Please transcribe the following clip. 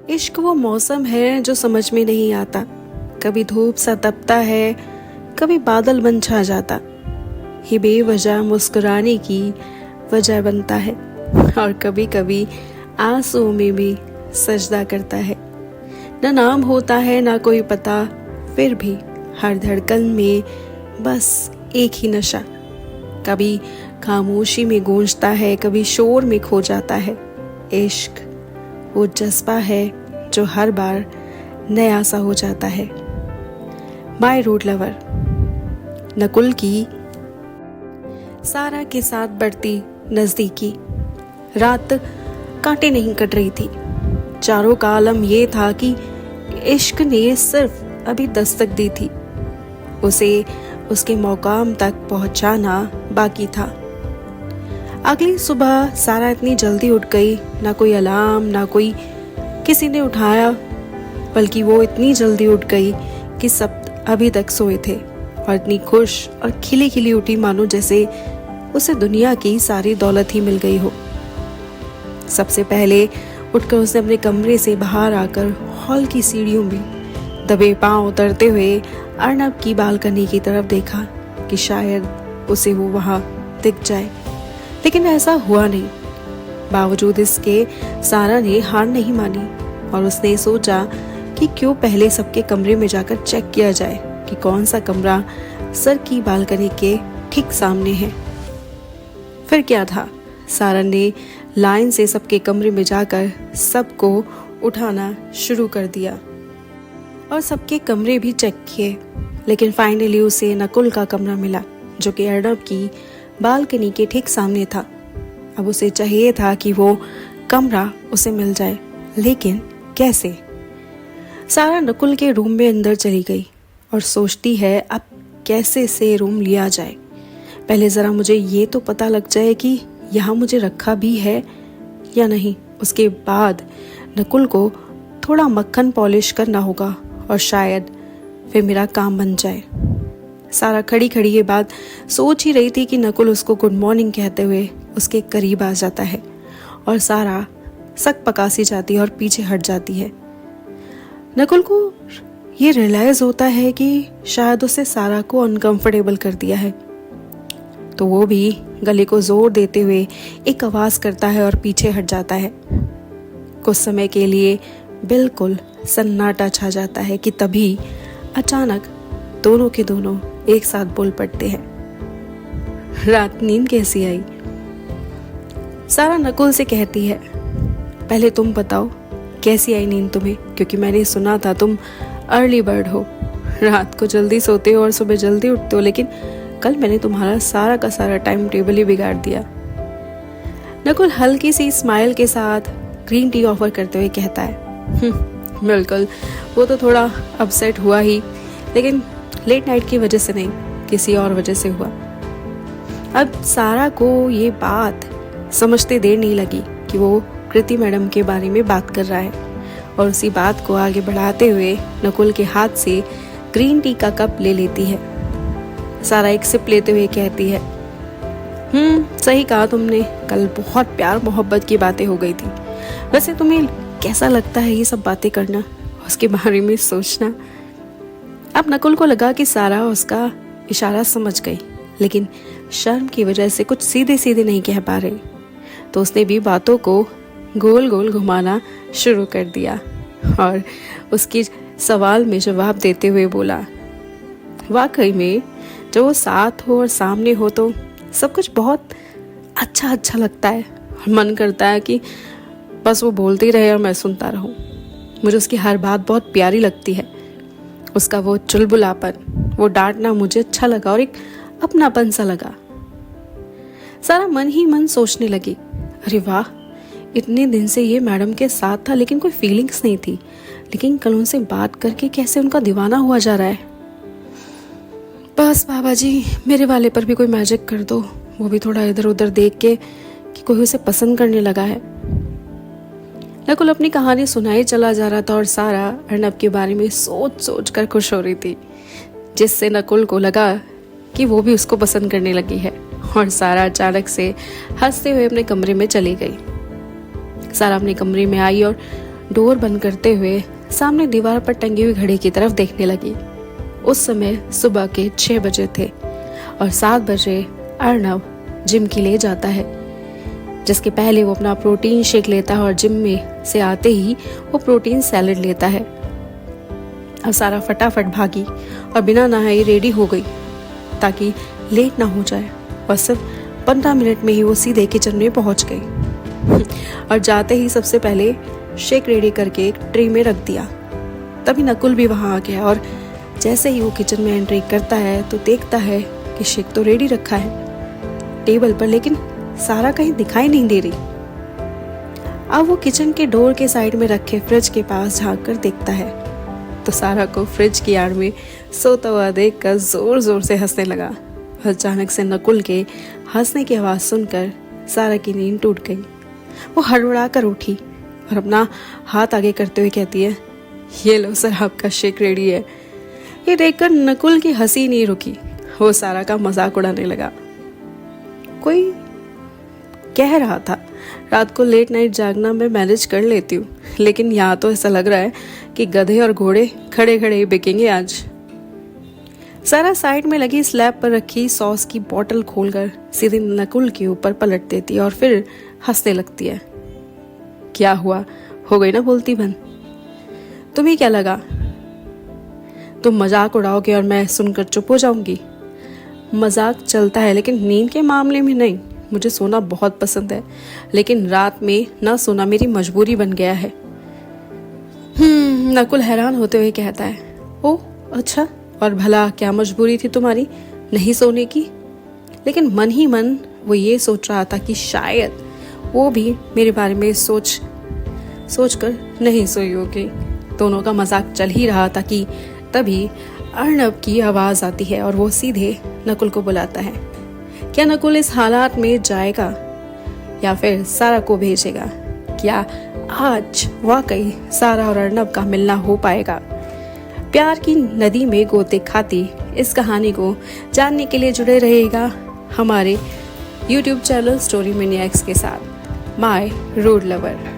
इश्क वो मौसम है जो समझ में नहीं आता। कभी धूप सा तपता है, कभी बादल बन छा जाता। ये बेवजह मुस्कुराने की वजह बनता है और कभी कभी आंसुओं में भी सजदा करता है। न नाम होता है ना कोई पता, फिर भी हर धड़कन में बस एक ही नशा। कभी खामोशी में गूंजता है, कभी शोर में खो जाता है। इश्क वो जज्बा है जो हर बार नया सा हो जाता है। My root lover. नकुल की सारा के साथ बढ़ती नजदीकी। रात कांटे नहीं कट रही थी। चारों का आलम ये था कि इश्क ने सिर्फ अभी दस्तक दी थी। उसे उसके मौकाम तक पहुंचाना बाकी था। अगली सुबह सारा इतनी जल्दी उठ गई, ना कोई अलार्म ना कोई किसी ने उठाया, बल्कि वो इतनी जल्दी उठ गई कि सब अभी तक सोए थे और इतनी खुश और खिली खिली उठी मानो जैसे उसे दुनिया की सारी दौलत ही मिल गई हो। सबसे पहले उठकर उसने अपने कमरे से बाहर आकर हॉल की सीढ़ियों में दबे पांव उतरते हुए अर्नब की बालकनी की तरफ देखा कि शायद उसे वो वहां दिख जाए, लेकिन ऐसा हुआ नहीं। बावजूद इसके सारा ने हार नहीं मानी और उसने सोचा कि क्यों पहले सबके कमरे में जाकर चेक किया जाए कि कौन सा कमरा सर की बालकनी के ठीक सामने है। फिर क्या था, सारा ने लाइन से सबके कमरे में जाकर सबको उठाना शुरू कर दिया और सबके कमरे भी चेक किए, लेकिन फाइनली उसे नकुल का कमरा मिला जो कि अर्नब की बालकनी के ठीक सामने था। अब उसे चाहिए था कि वो कमरा उसे मिल जाए, लेकिन कैसे? सारा नकुल के रूम में अंदर चली गई और सोचती है अब कैसे से रूम लिया जाए। पहले ज़रा मुझे ये तो पता लग जाए कि यहाँ मुझे रखा भी है या नहीं। उसके बाद नकुल को थोड़ा मक्खन पॉलिश करना होगा और शायद फिर मेरा काम बन जाए। सारा खड़ी खड़ी ये बात सोच ही रही थी कि नकुल उसको गुड मॉर्निंग कहते हुए उसके करीब आ जाता है और सारा सक पकासी जाती है और पीछे हट जाती है। नकुल को ये रियलाइज होता है कि शायद उसे सारा को अनकंफर्टेबल कर दिया है, तो वो भी गले को जोर देते हुए एक आवाज करता है और पीछे हट जाता है। कुछ समय के लिए बिल्कुल सन्नाटा छा जाता है कि तभी अचानक दोनों के दोनों एक साथ बोल पड़ते हैं, रात नींद कैसी आई? सारा नकुल से कहती है, पहले तुम बताओ कैसी आई नींद तुम्हें, क्योंकि मैंने सुना था तुम अर्ली बर्ड हो, रात को जल्दी सोते हो और सुबह जल्दी उठते हो, लेकिन कल मैंने तुम्हारा सारा का सारा टाइम टेबल ही बिगाड़ दिया। नकुल हल्की सी स्माइल के साथ ग्रीन टी ऑफर करते हुए कहता है, बिल्कुल, वो तो थोड़ा अपसेट हुआ ही, लेकिन लेट नाइट की वजह से नहीं, किसी और वजह से हुआ। अब सारा को ये बात समझते देर नहीं लगी कि वो कृति मैडम के बारे में बात कर रहा है और उसी बात को आगे बढ़ाते हुए नकुल के हाथ से ग्रीन टी का कप ले लेती है। सारा एक सिप लेते हुए कहती है, सही कहा तुमने, कल बहुत प्यार मोहब्बत की बातें हो गई थी। वैसे तुम्हें कैसा लगता है ये सब बातें करना, उसके बारे में सोचना? अब नकुल को लगा कि सारा उसका इशारा समझ गई, लेकिन शर्म की वजह से कुछ सीधे सीधे नहीं कह पा रही, तो उसने भी बातों को गोल गोल घुमाना शुरू कर दिया और उसकी सवाल में जवाब देते हुए बोला, वाकई में जब वो साथ हो और सामने हो तो सब कुछ बहुत अच्छा अच्छा लगता है और मन करता है कि बस वो बोलती रहे और मैं सुनता रहूं। मुझे उसकी हर बात बहुत प्यारी लगती है, उसका वो चुलबुलापन, वो डांटना मुझे अच्छा लगा और एक अपनापन सा लगा। सारा मन ही मन सोचने लगी, अरे वाह, इतने दिन से ये मैडम के साथ था लेकिन कोई फीलिंग्स नहीं थी, लेकिन कल उनसे बात करके कैसे उनका दीवाना हुआ जा रहा है। बस बाबा जी, मेरे वाले पर भी कोई मैजिक कर दो, वो भी थोड़ा इधर उधर देख के कि कोई उसे पसंद करने लगा है। नकुल अपनी कहानी सुनाई चला जा रहा था और सारा अर्नब के बारे में सोच सोच कर खुश हो रही थी, जिससे नकुल को लगा कि वो भी उसको पसंद करने लगी है और सारा अचानक से हंसते हुए अपने कमरे में चली गई। सारा अपने कमरे में आई और डोर बंद करते हुए सामने दीवार पर टंगी हुई घड़ी की तरफ देखने लगी। उस समय सुबह के 6 बजे थे और 7 बजे अर्णव जिम के लिए जाता है, जिसके पहले वो अपना प्रोटीन शेक लेता है और जिम में से आते ही वो प्रोटीन सैलेड लेता है। अब सारा फटाफट भागी और बिना नहाई रेडी हो गई ताकि लेट ना हो जाए, और सिर्फ 15 मिनट में ही वो सीधे किचन में पहुंच गई और जाते ही सबसे पहले शेक रेडी करके एक ट्रे में रख दिया। तभी नकुल भी वहां आ गया और जैसे ही वो किचन में एंट्री करता है तो देखता है कि शेक तो रेडी रखा है टेबल पर, लेकिन सारा कहीं दिखाई नहीं दे रही। अब वो किचन के डोर के साइड में रखे फ्रिज के पास झांक कर देखता है तो सारा को फ्रिज की आड़ में सोता हुआ देखकर जोर जोर से हंसने लगा। अचानक से नकुल के हंसने की आवाज सुनकर सारा की नींद टूट गई। वो हड़बड़ा कर उठी और अपना हाथ आगे करते हुए कहती है, ये लो सर, आपका शेक रेडी है। ये देखकर नकुल की हंसी नहीं रुकी, वो सारा का मजाक उड़ाने लगा। कोई कह रहा था रात को लेट नाइट जागना मैं मैनेज कर लेती हूँ, लेकिन यहाँ तो ऐसा लग रहा है कि गधे और घोड़े खड़े खड़े ही बिकेंगे आज। सारा साइड में लगी स्लैब पर रखी सॉस की बोतल खोलकर सीधे नकुल के ऊपर पलट देती है और फिर हंसने लगती है। क्या हुआ, हो गई ना बोलती बंद? तुम्हें क्या लगा तुम मजाक उड़ाओगे और मैं सुनकर चुप हो जाऊंगी? मजाक चलता है लेकिन नींद के मामले में नहीं। मुझे सोना बहुत पसंद है, लेकिन रात में ना सोना मेरी मजबूरी बन गया है। नकुल हैरान होते हुए कहता है, ओ अच्छा, और भला क्या मजबूरी थी तुम्हारी नहीं सोने की? लेकिन मन ही मन वो ये सोच रहा था कि शायद वो भी मेरे बारे में सोच कर नहीं सोई होगी। दोनों का मजाक चल ही रहा था कि तभी अर्णव की आवाज आती है और वो सीधे नकुल को बुलाता है। क्या नकुल इस हालात में जाएगा या फिर सारा को भेजेगा? क्या आज वाकई सारा और अर्णव का मिलना हो पाएगा? प्यार की नदी में गोते खाती इस कहानी को जानने के लिए जुड़े रहेगा हमारे YouTube चैनल स्टोरी मैनिएक्स के साथ। My road lover.